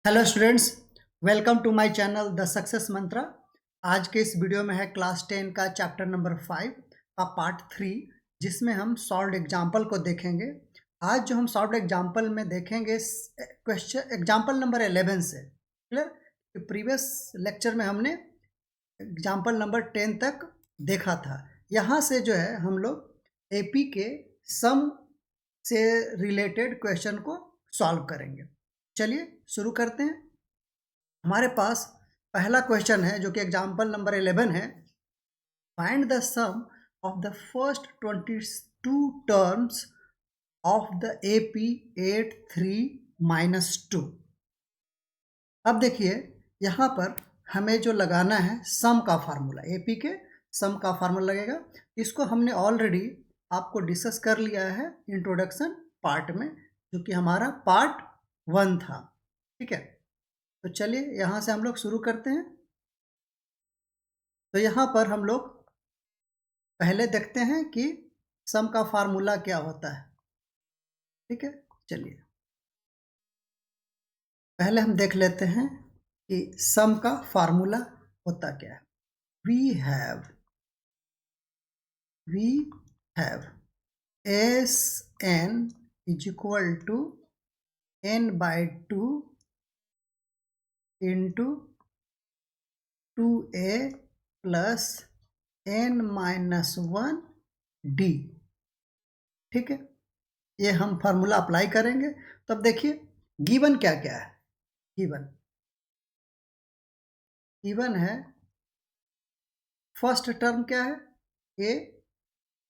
Hello students, welcome to my channel the success mantra. आज के इस वीडियो में है क्लास 10 का चैप्टर नंबर 5 का पार्ट 3, जिसमें हम सॉल्व्ड एग्जाम्पल को देखेंगे। आज जो हम सॉल्व्ड एग्जाम्पल में देखेंगे क्वेश्चन एग्जाम्पल नंबर 11 से। क्लियर? प्रीवियस लेक्चर में हमने एग्जाम्पल नंबर 10 तक देखा था। यहाँ से जो है हम लोग एपी के सम से रिलेटेड क्वेश्चन को सॉल्व करेंगे। चलिए शुरू करते हैं। हमारे पास पहला क्वेश्चन है जो कि एग्जाम्पल नंबर 11 है। Find the sum of the first 22 terms of the AP 83-2। अब देखिए यहाँ पर हमें जो लगाना है सम का फार्मूला, एपी के सम का फार्मूला लगेगा। इसको हमने ऑलरेडी आपको डिस्कस कर लिया है इंट्रोडक्शन पार्ट में, जो कि हमारा पार्ट 1 था। ठीक है, तो चलिए यहाँ से हम लोग शुरू करते हैं। तो यहाँ पर हम लोग पहले देखते हैं कि सम का फार्मूला क्या होता है। ठीक है, चलिए पहले हम देख लेते हैं कि सम का फार्मूला होता क्या है। We have S N is equal to n/2 into 2a plus n-1 d। ठीक है, ये हम फार्मूला अप्लाई करेंगे। तो अब देखिए गिवन क्या क्या है। गिवन है फर्स्ट टर्म क्या है, a,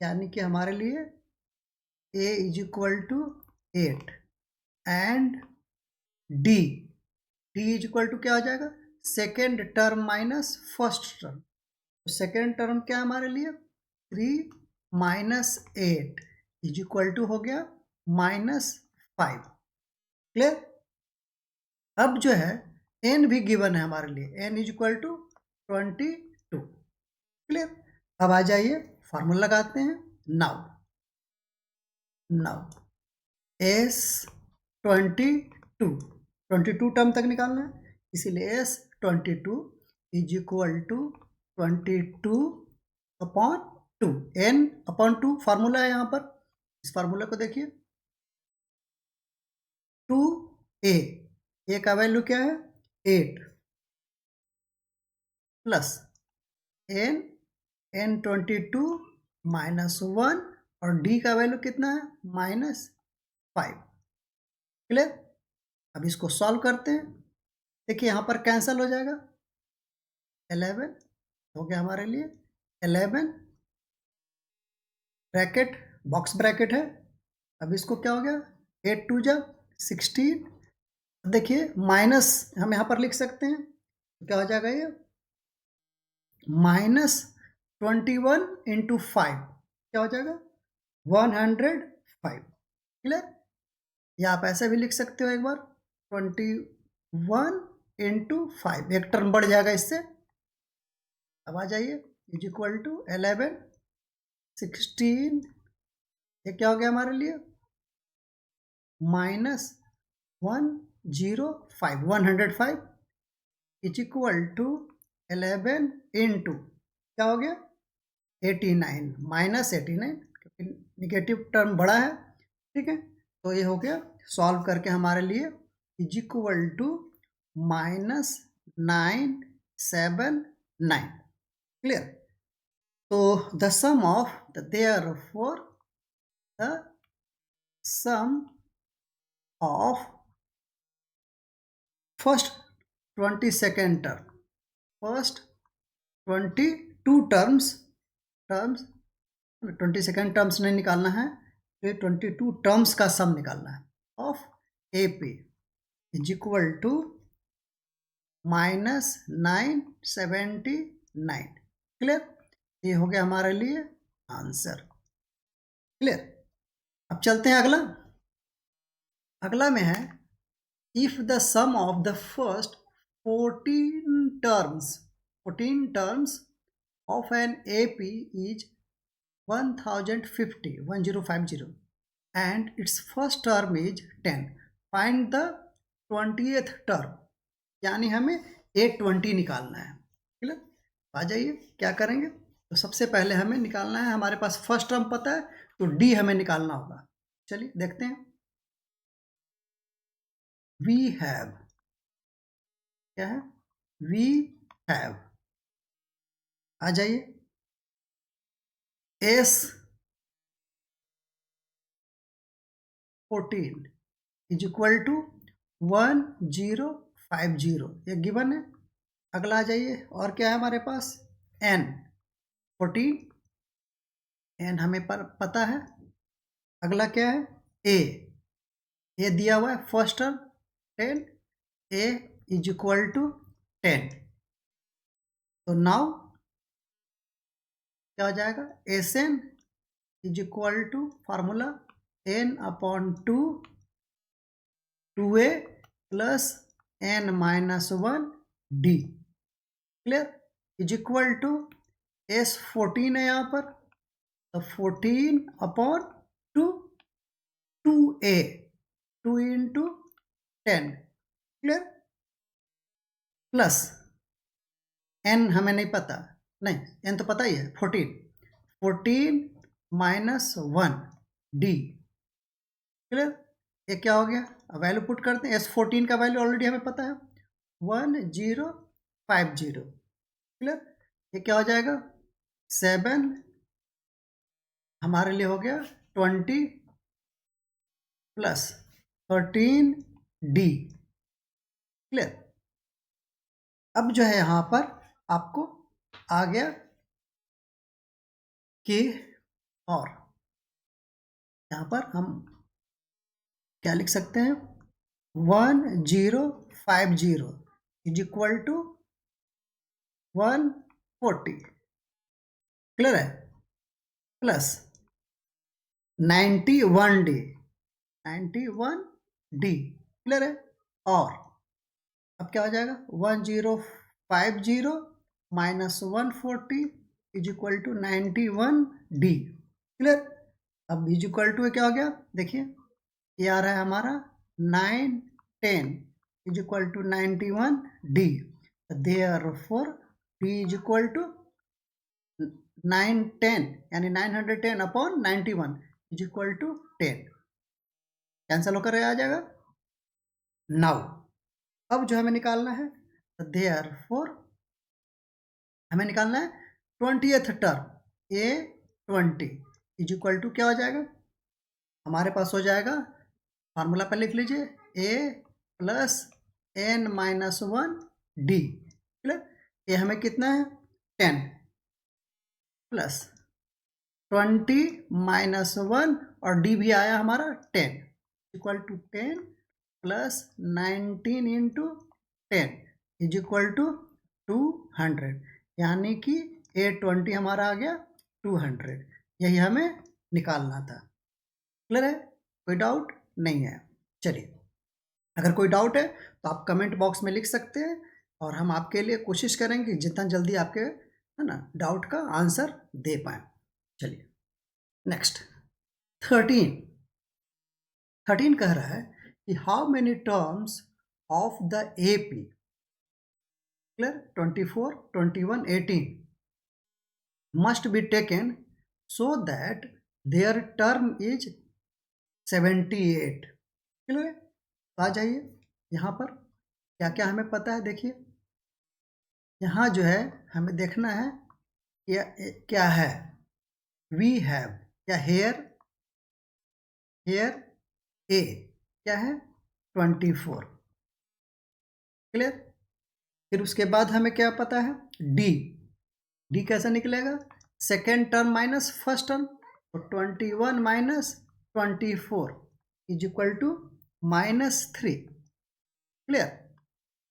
यानी कि हमारे लिए a is equal to 8 and d is equal to क्या हो जाएगा, second term minus first term. तो सेकेंड टर्म क्या है हमारे लिए, 3 माइनस 8 इज इक्वल टू हो गया -5। क्लियर? अब जो है n भी गिवन है हमारे लिए, n is equal to 22। Clear? अब आ जाइए फार्मूला लगाते हैं। नाउ s 22 टर्म तक निकालना है, इसीलिए s 22 is equal to 22/2, n/2 formula है यहाँ पर। इस फार्मूला को देखिए, 2a, a का वैल्यू क्या है 8 प्लस n22 -1 और d का वैल्यू कितना है -5। क्लियर? अब इसको सॉल्व करते हैं। देखिए यहाँ पर कैंसिल हो जाएगा, 11 हो गया हमारे लिए। 11 ब्रैकेट बॉक्स ब्रैकेट है। अब इसको क्या हो गया, 8 2 जा 16। देखिए माइनस हम यहाँ पर लिख सकते हैं, तो क्या हो जाएगा ये -21 इंटू 5 क्या हो जाएगा 105। क्लियर? या आप ऐसे भी लिख सकते हो एक बार, 21 इंटू 5, एक टर्म बढ़ जाएगा इससे। अब आ जाइए इज इक्वल टू 11 16, ये क्या हो गया हमारे लिए -105 इज इक्वल टू 11 इंटू क्या हो गया 89 -89, क्योंकि निगेटिव टर्म बड़ा है। ठीक है, तो ये हो गया सॉल्व करके हमारे लिए इज इक्वल टू -979। क्लियर? तो the sum of therefore the sum of first 22nd term, first 22 terms 22nd terms नहीं निकालना है, तो 22 टर्म्स का सम निकालना है of AP is equal to -979। Clear? ये हो गया हमारे लिए आंसर। क्लियर? अब चलते हैं अगला में है, if the sum of the first 14 terms of an AP is 1050 and its first term is 10, find the 20th term, यानी हमें A20 निकालना है। क्लियर? आ जाइए क्या करेंगे, तो सबसे पहले हमें निकालना है, हमारे पास फर्स्ट टर्म पता है तो D हमें निकालना होगा। चलिए देखते हैं। वी हैव, क्या है, वी हैव, आ जाइए, S14 इज इक्वल टू 1050, ये गिवन है। अगला आ जाइए, और क्या है हमारे पास, N14, N हमें पता है। अगला क्या है, ए दिया हुआ है first term 10, a is equal to 10, तो नाउ क्या हो जाएगा, S N is equal to formula n upon 2a plus n minus 1 d, clear, is equal to S14 है यहाँ पर, तो 14 upon 2a, 2 into 10, clear, plus n हमें नहीं पता, नहीं n तो पता ही है, 14 माइनस 1 d, क्लियर, ये क्या हो गया, वैल्यू पुट करते हैं। S14 का वैल्यू ऑलरेडी हमें पता है 1050, क्लियर, ये क्या हो जाएगा 7 हमारे लिए हो गया 20 प्लस 13d, क्लियर। अब जो है यहाँ पर आपको आ गया कि, और यहाँ पर हम क्या लिख सकते हैं, 1050 इज इक्वल टू 140, क्लियर है, प्लस 91d, 91d, क्लियर है। और अब क्या हो जाएगा, 1050 minus 140 is equal to 91d, clear. अब इज इक्वल टू क्या हो गया, देखिए ये आ रहा है हमारा 910 is equal to 91d, therefore d is equal to 910 यानी 910 upon 91 is equal to 10, cancel होकर आ जाएगा। नाउ अब जो हमें निकालना है, देयरफॉर हमें निकालना है 20th term A20 is equal to क्या हो जाएगा, हमारे पास हो जाएगा, फार्मूला पर लिख लीजिए, a plus n minus 1d, clear, ये हमें कितना है 10 प्लस 20 माइनस 1 और d भी आया हमारा 10 equal to 10 plus 19 into 10 is equal to 200, यानी कि A20 हमारा आ गया 200, यही हमें निकालना था। क्लियर है, कोई डाउट नहीं है। चलिए, अगर कोई डाउट है तो आप कमेंट बॉक्स में लिख सकते हैं, और हम आपके लिए कोशिश करेंगे जितना जल्दी आपके, है ना, डाउट का आंसर दे पाए। चलिए नेक्स्ट 13 कह रहा है कि how many terms of the AP, clear, 24, 21, 18 must be taken so that their term is 78, clear. आ जाइए, यहाँ पर क्या क्या हमें पता है, देखिए यहाँ जो है हमें देखना है क्या है, वी हैव, क्या हेयर, हेयर ए क्या है 24, क्लियर। फिर उसके बाद हमें क्या पता है, डी कैसा निकलेगा, second term minus first term, तो 21 minus 24 is equal to -3, clear.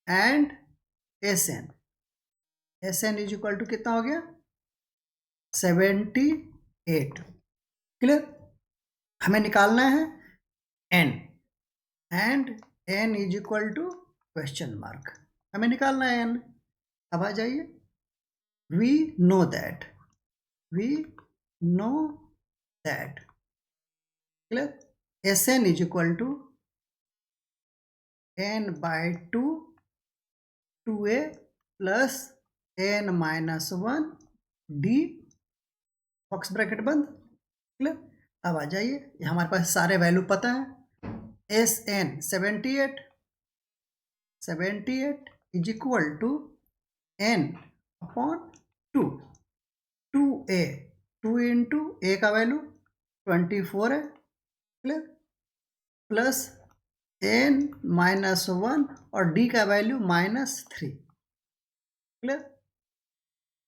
And S N is equal to कितना हो गया 78, क्लियर। हमें निकालना है N, and N is equal to question mark, हमें निकालना है एन। अब आ जाइए, we know that, clear, S N is equal to n by 2 2a plus n minus 1 d box bracket बंद। क्लियर। अब आ जाइए, ये हमारे पास सारे वैल्यू पता है। S N 78 is equal to n upon 2 2a 2 into A का वैल्यू 24 है। क्लियर। प्लस n माइनस 1 और d का वैल्यू -3। क्लियर।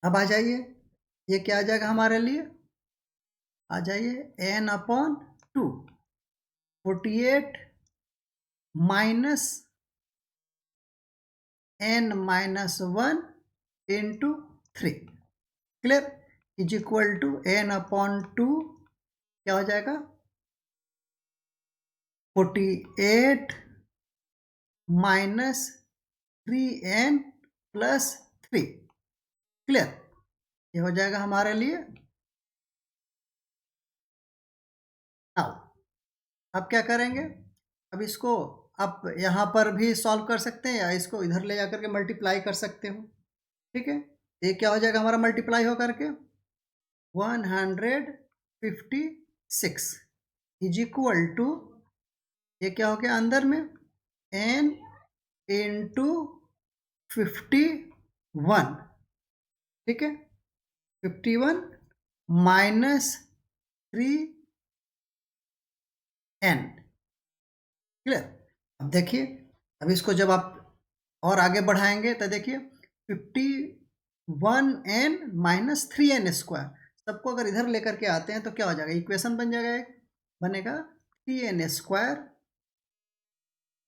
अब आ जाइए, ये क्या आ जाएगा हमारे लिए, आ जाइए n upon 2 48 minus n minus 1 into 3। Clear. Is equal to n upon 2 क्या हो जाएगा 48 माइनस 3n प्लस 3। क्लियर। ये हो जाएगा हमारे लिए। नाउ अब क्या करेंगे, अब इसको आप यहाँ पर भी सॉल्व कर सकते हैं या इसको इधर ले जाकर के मल्टीप्लाई कर सकते हो। ठीक है, ये क्या हो जाएगा हमारा मल्टीप्लाई हो करके 156 इज इक्वल टू, ये क्या हो गया अंदर में n इंटू 51। ठीक है, 51 माइनस 3n। क्लियर। अब देखिए, अब इसको जब आप और आगे बढ़ाएंगे तो देखिए 51n माइनस 3n स्क्वायर, सबको अगर इधर लेकर के आते हैं तो क्या हो जाएगा, इक्वेशन बन जाएगा, एक बनेगा 3n square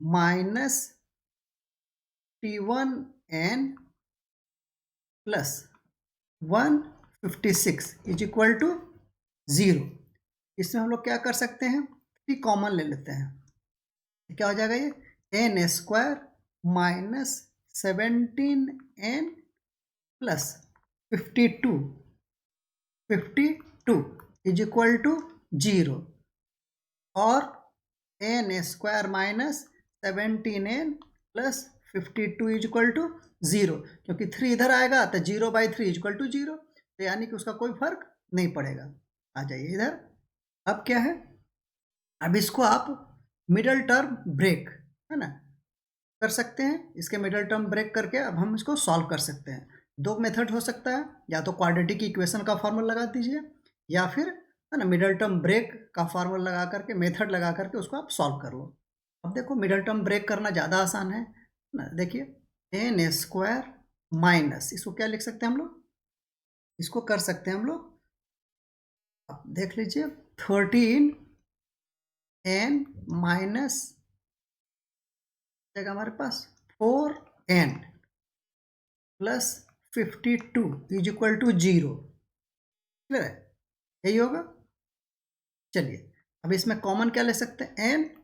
minus T1n plus 156 is equal to 0। इसमें हम लोग क्या कर सकते हैं, 3 कॉमन ले लेते हैं, क्या हो जाएगा ये n square minus 17n plus 52 is equal to 0 और n square minus 17n plus 52 is equal to 0, क्योंकि 3 इधर आएगा तो 0/3 इज इक्वल टू 0, तो यानी कि उसका कोई फर्क नहीं पड़ेगा। आ जाइए इधर। अब क्या है, अब इसको आप मिडल टर्म ब्रेक, है ना, कर सकते हैं। इसके मिडल टर्म ब्रेक करके अब हम इसको सॉल्व कर सकते हैं। दो मेथड हो सकता है, या तो क्वाड्रेटिक इक्वेशन का फॉर्मूला लगा दीजिए, या फिर है ना मिडल टर्म ब्रेक का फॉर्मूला लगा करके, मेथड लगा करके उसको आप सॉल्व कर लो। अब देखो मिडल टर्म ब्रेक करना ज़्यादा आसान है ना। देखिए n स्क्वायर माइनस, इसको क्या लिख सकते हैं हम लोग, इसको कर सकते हैं हम लोग, अब देख लीजिए 13n माइनस हमारे पास 4n plus 52 is equal to 0। Clear है, यही होगा। चलिए अब इसमें कॉमन क्या ले सकते हैं,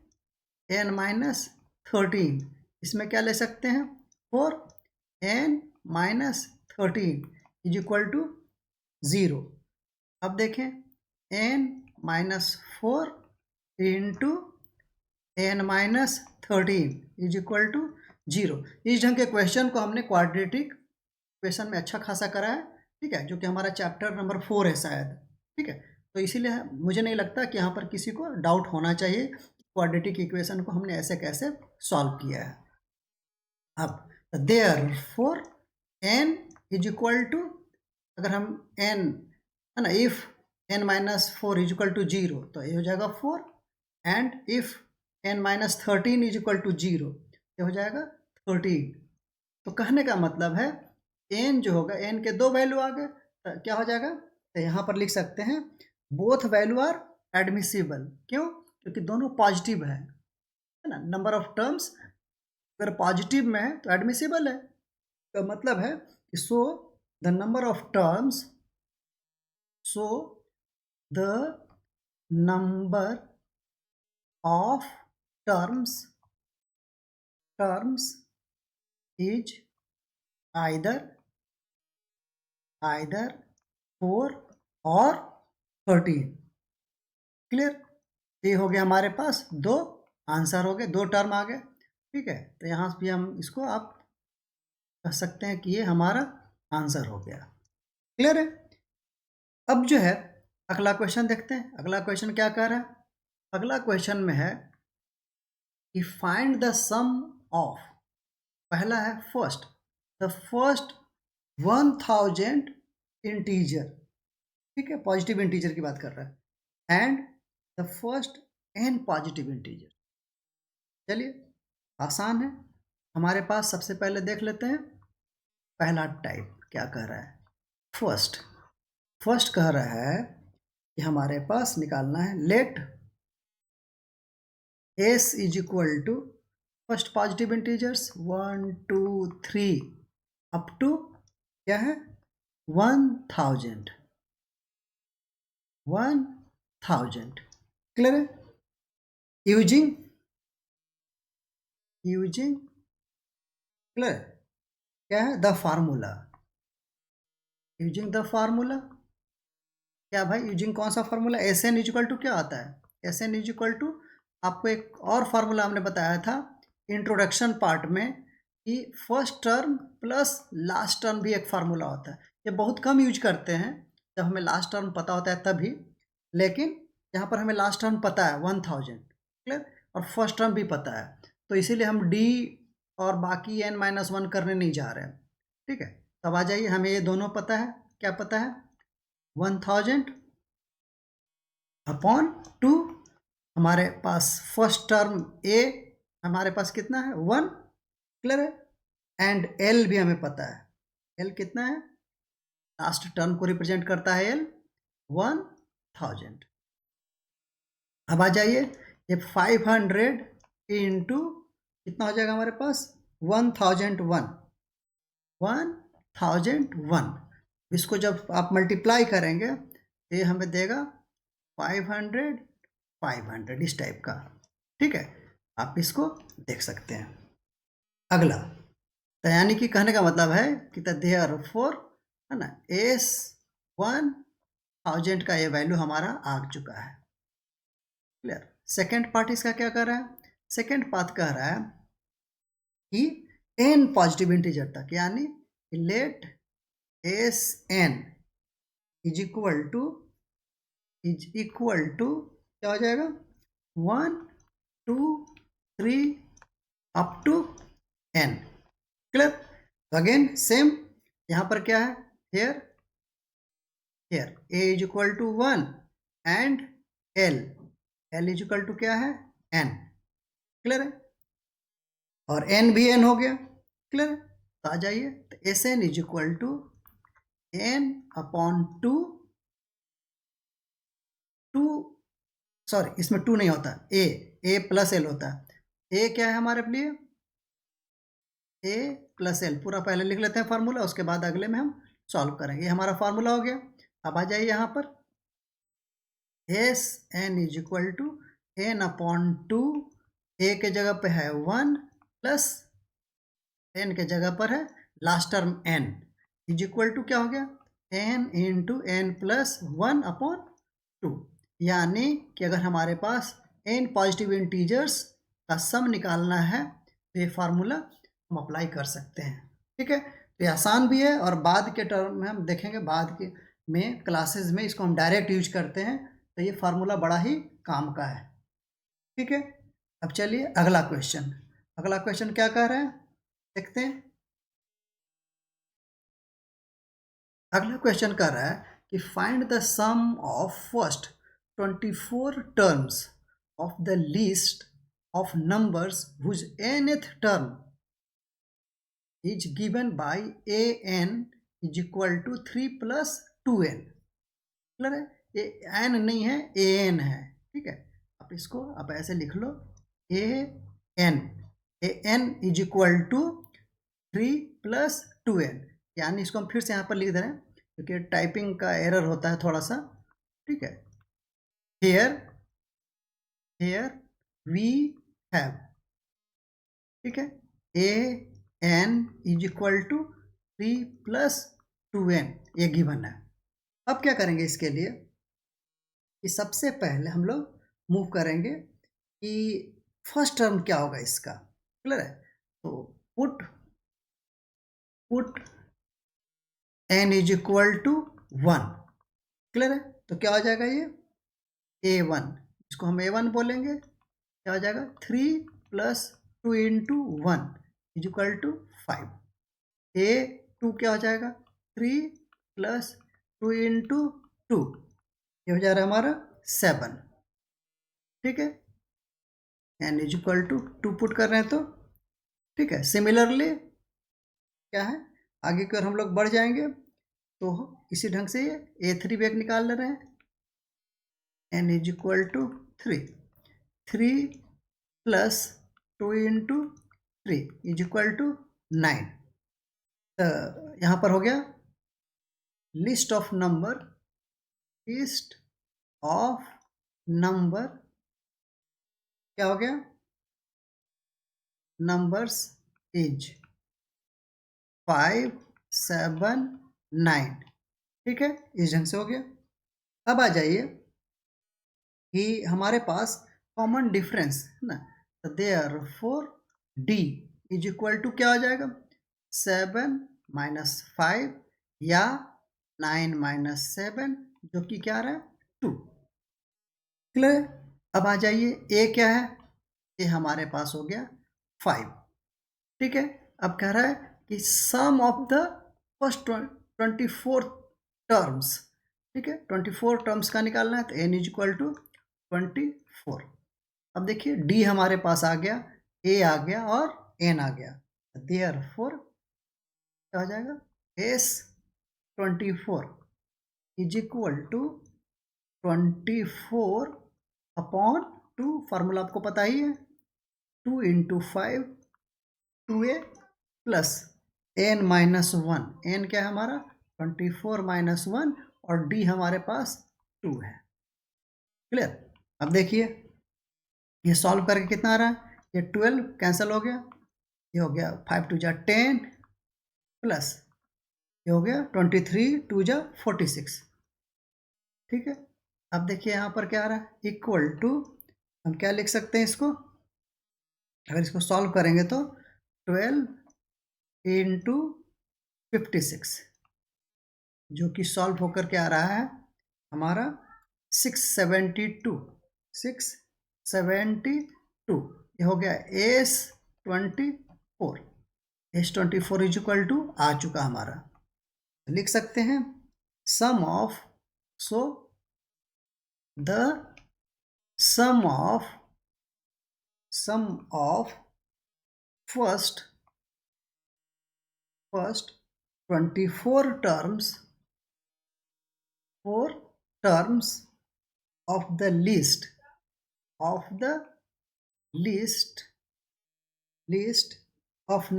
n माइनस 13, इसमें क्या ले सकते हैं 4n minus 13 is equal to 0। अब देखें n minus 4 into n minus 13 is equal to 0। इस ढंग के क्वेश्चन को हमने क्वाड्रेटिक क्वेश्चन में अच्छा खासा करा है। ठीक है, जो कि हमारा चैप्टर नंबर 4 है शायद। ठीक है, तो इसीलिए मुझे नहीं लगता कि यहाँ पर किसी को डाउट होना चाहिए क्वाड्रेटिक इक्वेशन को हमने ऐसे कैसे सॉल्व किया है। अब therefore n is equal to, अगर हम n है ना, if n minus 4 is equal to 0 तो ये हो जाएगा 4, and if n minus 13 is equal to 0 ये हो जाएगा 13। तो कहने का मतलब है n जो होगा, n के 2 वैल्यू आ गए तो क्या हो जाएगा, तो यहाँ पर लिख सकते हैं बोथ वैल्यू आर एडमिसिबल। क्यों, क्योंकि दोनों पॉजिटिव है ना। नंबर ऑफ टर्म्स अगर पॉजिटिव में है तो एडमिसिबल है, तो मतलब है कि so the number of terms, so the number of terms is either 4 और 13। क्लियर, ये हो गया हमारे पास दो आंसर हो गए, दो टर्म आ गए। ठीक है, तो यहाँ भी हम इसको आप कह सकते हैं कि ये हमारा आंसर हो गया। क्लियर है? अब जो है अगला क्वेश्चन देखते हैं। अगला क्वेश्चन क्या कह रहा है? अगला क्वेश्चन में है कि फाइंड द सम ऑफ, पहला है फर्स्ट, द फर्स्ट 1000 इंटीजर, ठीक है, पॉजिटिव इंटीजर की बात कर रहा है, and the first n positive integer. चलिए आसान है, हमारे पास सबसे पहले देख लेते हैं पहला टाइप क्या कह रहा है। फर्स्ट, फर्स्ट कह रहा है कि हमारे पास निकालना है let s is equal to first positive integers 1 2 3 up to क्या है 1000, 1000। क्लियर है? यूजिंग क्लियर क्या है the formula, using the formula. क्या भाई यूजिंग कौन सा formula? S N is equal to क्या आता है? एस एन इजिकल टू, आपको एक और फार्मूला हमने बताया था इंट्रोडक्शन पार्ट में कि first term plus last term भी एक फार्मूला होता है। ये बहुत कम यूज करते हैं, जब हमें लास्ट टर्म पता होता है तभी, लेकिन यहाँ पर हमें लास्ट टर्म पता है 1000, क्लियर, और फर्स्ट टर्म भी पता है, तो इसीलिए हम डी और बाकी n-1 करने नहीं जा रहे हैं। ठीक है, तब आ जाइए, हमें ये दोनों पता है। क्या पता है? 1000 अपॉन 2, हमारे पास फर्स्ट टर्म a हमारे पास कितना है 1, क्लियर है, एंड l भी हमें पता है, l कितना है, लास्ट टर्म को रिप्रेजेंट करता है l 1000। अब आ जाइए, ये 500 इंटू कितना हो जाएगा हमारे पास 1001, 1001, इसको जब आप मल्टीप्लाई करेंगे तो ये हमें देगा 500 500 इस टाइप का। ठीक है, आप इसको देख सकते हैं। अगला, तो यानी कि कहने का मतलब है कि देयरफॉर है ना S1000 का ये वैल्यू हमारा आ चुका है। क्लियर? सेकेंड पार्ट इसका क्या कर रहा है? सेकेंड पार्ट कह रहा है कि n पॉजिटिव इंटीजर तक, यानी let S N is equal to क्या हो जाएगा 1 2 3 up to n। Clear? Again same, यहाँ पर क्या है, here a is equal to 1 and l is equal to क्या है n। क्लियर है? और n भी n हो गया। क्लियर है? तो आ जाइए, तो S N is equal to n upon 2, sorry इसमें 2 नहीं होता, a प्लस l होता है। a क्या है हमारे लिए? a प्लस l, पूरा पहले लिख लेते हैं फार्मूला, उसके बाद अगले में हम सॉल्व करेंगे। ये हमारा फार्मूला हो गया। अब आ जाइए यहाँ पर, S N is equal to N upon 2, a के जगह पे है 1 प्लस n के जगह पर है last term n, is equal to क्या हो गया n into N plus 1 upon 2। यानी कि अगर हमारे पास n पॉजिटिव इंटीजर्स का सम निकालना है तो ये फार्मूला हम अप्लाई कर सकते हैं। ठीक है, तो ये आसान भी है, और बाद के टर्म में हम देखेंगे, बाद के में क्लासेस में इसको हम डायरेक्ट यूज करते हैं, तो ये फार्मूला बड़ा ही काम का है। ठीक है, अब चलिए अगला क्वेश्चन। अगला क्वेश्चन क्या कह रहा है देखते हैं। अगला क्वेश्चन कह रहा है कि find the sum of first 24 terms of the list of numbers whose nth term is given by an is equal to 3 plus 2n। Clear है? ये n नहीं है, an है। ठीक है, आप इसको आप ऐसे लिख लो, an is equal to 3 plus 2n, यानी इसको हम फिर से यहाँ पर लिख दे रहे हैं क्योंकि टाइपिंग का एरर होता है थोड़ा सा। ठीक है, हेयर वी हैव, ठीक है, an is equal to 3 plus 2n, ये गिवन है। अब क्या करेंगे इसके लिए कि सबसे पहले हम लोग मूव करेंगे कि फर्स्ट टर्म क्या होगा इसका। क्लियर है? तो put n is equal to 1। Clear है? तो क्या हो जाएगा ये a1, इसको हम a1 बोलेंगे। क्या हो जाएगा 3 plus 2 into 1 is equal to 5। a2 क्या हो जाएगा 3 प्लस 2 इंटू 2, ये हो जा रहा है हमारा 7। ठीक है, n is equal to 2 put कर रहे हैं तो ठीक है। सिमिलरली क्या है, आगे की ओर हम लोग बढ़ जाएंगे तो इसी ढंग से ये a3 भी एक निकाल ले रहे हैं। n is equal to 3 plus 2 into 3 is equal to 9। तो यहाँ पर हो गया लिस्ट ऑफ नंबर क्या हो गया, नंबर्स इज 5 7 9। ठीक है, इस ढंग से हो गया। अब आ जाइए कि हमारे पास कॉमन डिफरेंस है ना, तो therefore D is equal to क्या हो जाएगा 7 माइनस 5 या 9 माइनस 7, जो कि क्या आ रहा है 2। क्लियर? अब आ जाइए ए क्या है, ए हमारे पास हो गया 5। ठीक है, अब कह रहा है कि सम ऑफ द फर्स्ट 24 टर्म्स। ठीक है, 24 टर्म्स का निकालना है तो n इज इक्वल टू 24। अब देखिए डी हमारे पास आ गया, ए आ गया और n आ गया। देयरफॉर क्या हो जाएगा S24 is equal to 24 upon 2, formula आपको पता ही है 2 into 5 2a plus n minus 1। n क्या है हमारा 24 माइनस 1 और d हमारे पास 2 है। क्लियर? अब देखिए ये सॉल्व करके कितना आ रहा है, ये 12 कैंसिल हो गया, ये हो गया 5 2 जा 10 प्लस ये हो गया 23 2 जा 46। ठीक है, अब देखिए यहाँ पर क्या आ रहा है इक्वल टू, हम क्या लिख सकते हैं इसको, अगर इसको सॉल्व करेंगे तो 12 इंटू 56, जो कि सॉल्व होकर के आ रहा है हमारा 672। 672 ये हो गया S24। S24 is equal to आ चुका हमारा, लिख सकते हैं sum of, so the sum of first 24 terms of the list of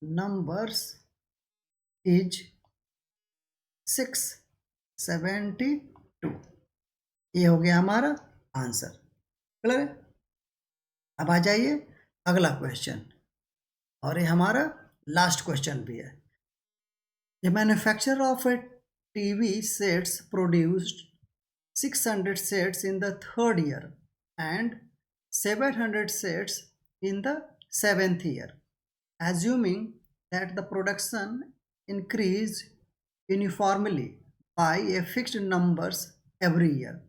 numbers is 672। ये हो गया हमारा आंसर। क्लियर है? अब आ जाइए अगला क्वेश्चन, और ये हमारा लास्ट क्वेश्चन भी है। The manufacturer of a TV sets produced 600 sets in the third year and 700 sets in the seventh year, assuming that the production increased uniformly by a fixed numbers every year.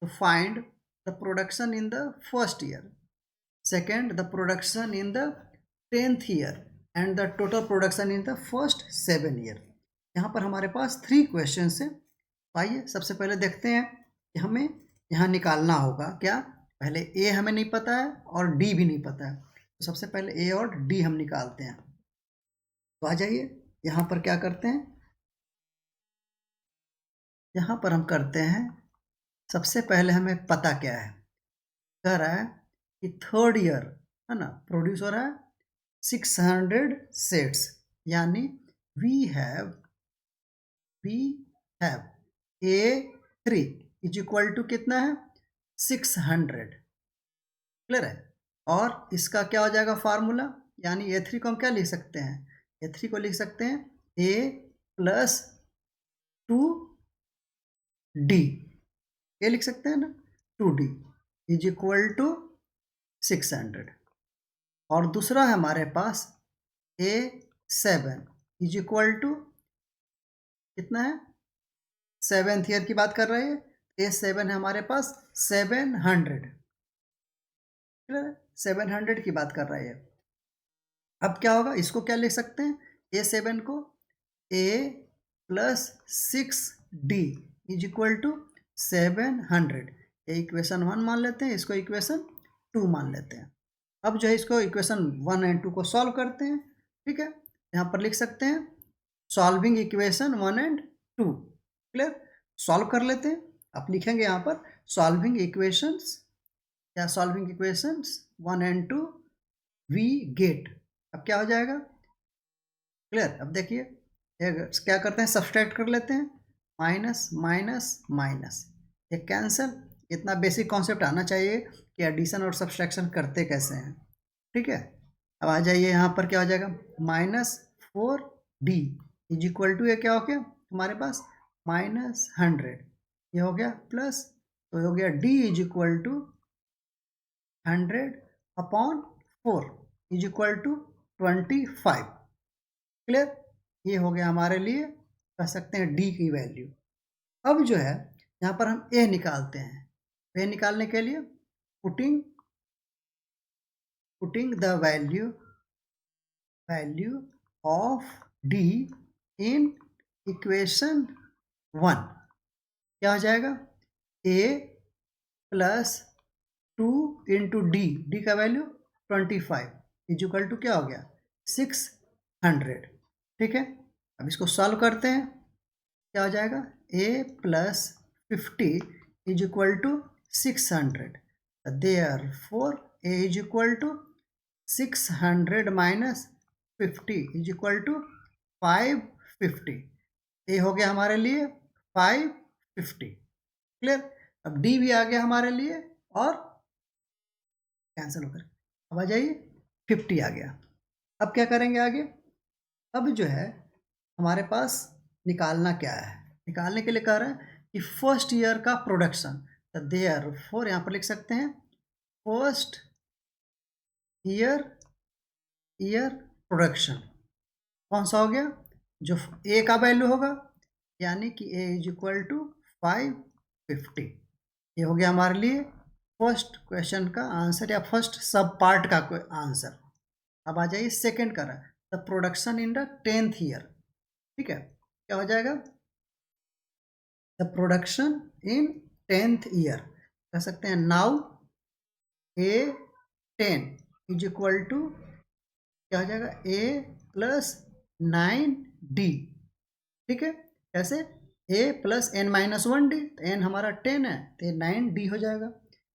To find the production in the first year, second the production in the 10th year and the total production in the first 7 year। यहाँ पर हमारे पास 3 question है। तो आइए सबसे पहले देखते हैं कि हमें यहाँ निकालना होगा क्या। पहले ए हमें नहीं पता है और डी भी नहीं पता है, तो सबसे पहले ए और डी हम निकालते हैं। तो आ जाइए यहाँ पर क्या करते हैं, यहाँ पर हम करते हैं सबसे पहले हमें पता क्या है, कह रहा है कि थर्ड ईयर है ना प्रोड्यूस हो रहा है 600 सेट्स, यानी we have A3 is equal to कितना है 600। क्लियर है? और इसका क्या हो जाएगा फार्मूला, यानी A3 को हम क्या लिख सकते हैं, A3 को लिख सकते हैं A प्लस 2D, ये लिख सकते हैं ना 2D इज इक्वल टू 600। और दूसरा है हमारे पास A7 इज इक्वल टू कितना है, 7th ईयर की बात कर रहे हैं। A7 है हमारे पास 700, 700 की बात कर रहे हैं। अब क्या होगा, इसको क्या लिख सकते हैं, A7 को A plus 6D is equal to 700। ये इक्वेशन 1 मान लेते हैं, इसको इक्वेशन 2 मान लेते हैं। अब जो है इसको इक्वेशन 1 एंड 2 को सॉल्व करते हैं। ठीक है, यहाँ पर लिख सकते हैं solving equation 1 and 2। Clear, solve कर लेते हैं। आप लिखेंगे यहाँ पर सॉल्विंग इक्वेशंस या solving equations 1 and 2 we get. अब क्या हो जाएगा, क्लियर। अब देखिए क्या करते हैं, सब्सट्रैक्ट कर लेते हैं, माइनस माइनस माइनस, ये कैंसिल। इतना बेसिक कॉन्सेप्ट आना चाहिए कि एडिशन और सब्सट्रैक्शन करते कैसे हैं। ठीक है, अब आ जाइए यहाँ पर क्या हो जाएगा, -4D इज इक्वल टू, ये क्या हो गया हमारे पास -100, ये हो गया प्लस, तो हो गया D is equal to 100/4 is equal to 25। Clear, ये हो गया हमारे लिए, कह सकते हैं D की वैल्यू। अब जो है यहाँ पर हम A निकालते हैं। A निकालने के लिए putting the value of D in equation 1, क्या हो जाएगा, A प्लस 2 इंटू D का वैल्यू 25 इज इक्वल टू क्या हो गया 600। ठीक है, अब इसको सॉल्व करते हैं, क्या हो जाएगा, A plus 50 is equal to 600। Therefore A is equal to 600 minus 50 is equal to 550। A हो गया हमारे लिए 550। क्लियर, अब D भी आ गया हमारे लिए और कैंसिल होकर अब आ जाइए 50 आ गया। अब क्या करेंगे आगे, अब जो है हमारे पास निकालना क्या है, निकालने के लिए कह रहे हैं कि फर्स्ट ईयर का प्रोडक्शन। तो देयरफॉर यहाँ पर लिख सकते हैं फर्स्ट ईयर प्रोडक्शन कौन सा हो गया, जो ए का वैल्यू होगा, यानी कि ए इज इक्वल टू 550। ये हो गया हमारे लिए फर्स्ट क्वेश्चन का आंसर या फर्स्ट सब पार्ट का आंसर। अब आ जाइए सेकेंड का, the production in the 10th year. ठीक है, क्या हो जाएगा, the production in 10th year, कह सकते हैं now A10 is equal to क्या हो जाएगा, A प्लस 9D। ठीक है, कैसे, A प्लस n-1D, तो n हमारा 10 है तो 9D हो जाएगा,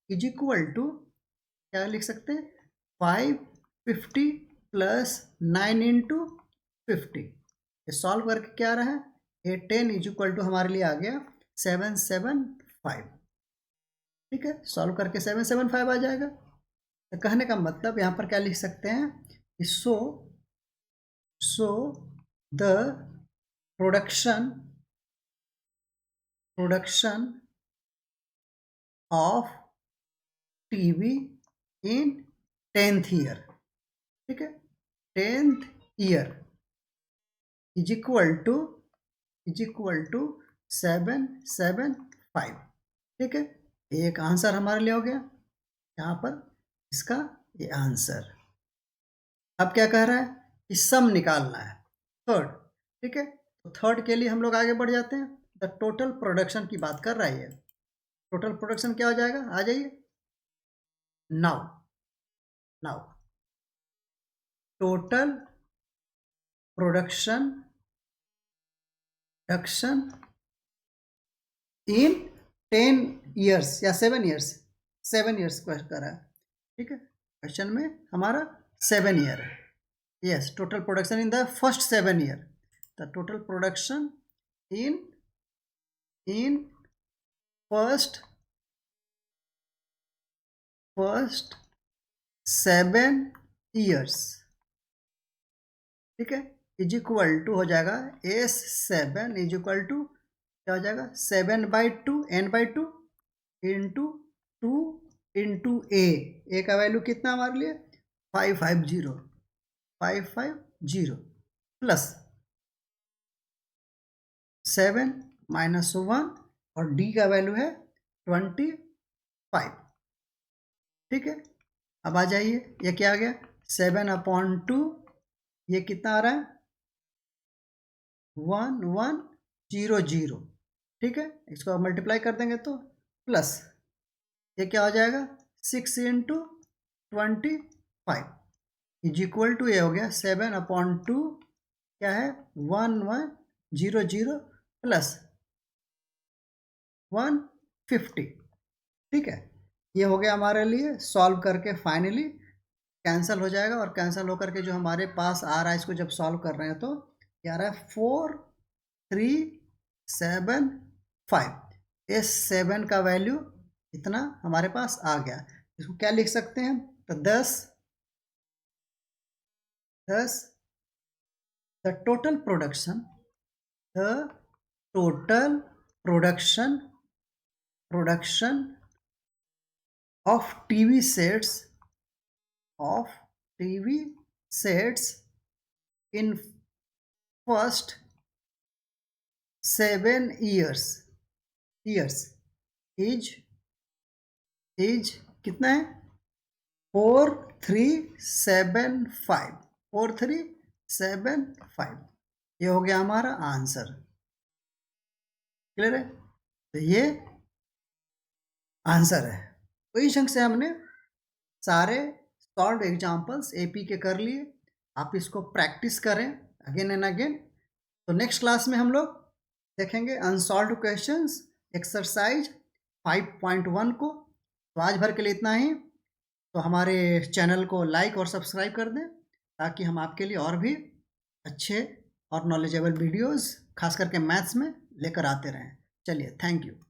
इज इक्वल टू क्या लिख सकते हैं 550 प्लस 9 इंटू 50। ये सॉल्व करके क्या रहा है, A10 इज इक्वल टू हमारे लिए आ गया 775। ठीक है, सॉल्व करके 775 आ जाएगा। तो कहने का मतलब यहाँ पर क्या लिख सकते हैं कि so the production of TV in 10th year. ठीक है, 10th year is equal to 775। ठीक है, एक आंसर हमारे लिए हो गया यहाँ पर इसका ये आंसर। अब क्या कह रहा है कि सम निकालना है थर्ड। ठीक है, तो थर्ड के लिए हम लोग आगे बढ़ जाते हैं। द टोटल प्रोडक्शन की बात कर रहा है, टोटल प्रोडक्शन क्या हो जाएगा, आ जाइए now total production in 10 years या 7 ईयर्स, 7 ईयर्स क्वेश्चन कर रहा है। ठीक है, क्वेश्चन में हमारा 7 ईयर है। Yes, total production in the first 7 year, the total production in first 7 years. ठीक है, इज इक्वल टू हो जाएगा S7 इज इक्वल टू क्या हो जाएगा 7/2 n/2 इंटू 2 इंटू ए का वैल्यू कितना हमारे लिए 550 प्लस 7 माइनस 1 और डी का वैल्यू है 25। ठीक है, अब आ जाइए, ये क्या आ गया 7/2, ये कितना आ रहा है 1100। ठीक है, इसको मल्टीप्लाई कर देंगे तो प्लस ये क्या हो जाएगा 6×25 इज इक्वल टू ये हो गया 7/2 क्या है 1100 प्लस 150। ठीक है, ये हो गया हमारे लिए सॉल्व करके फाइनली कैंसिल हो जाएगा, और कैंसिल होकर के जो हमारे पास आ रहा है इसको जब सॉल्व कर रहे हैं तो ये आ रहा है 4375। इस 7 का वैल्यू इतना हमारे पास आ गया। इसको क्या लिख सकते हैं तो 10 the total production of TV sets in first 7 years is कितना है 4375। ये हो गया हमारा आंसर। क्लियर है, तो ये आंसर है। तो इस ढंग से हमने सारे सॉल्व एग्जाम्पल्स एपी के कर लिए। आप इसको प्रैक्टिस करें अगेन एंड अगेन। तो नेक्स्ट क्लास में हम लोग देखेंगे अनसॉल्व्ड क्वेश्चंस एक्सरसाइज 5.1 को। तो आज भर के लिए इतना ही। तो हमारे चैनल को लाइक और सब्सक्राइब कर दें ताकि हम आपके लिए और भी अच्छे और नॉलेजेबल वीडियोस खास करके मैथ्स में लेकर आते रहें। चलिए, थैंक यू।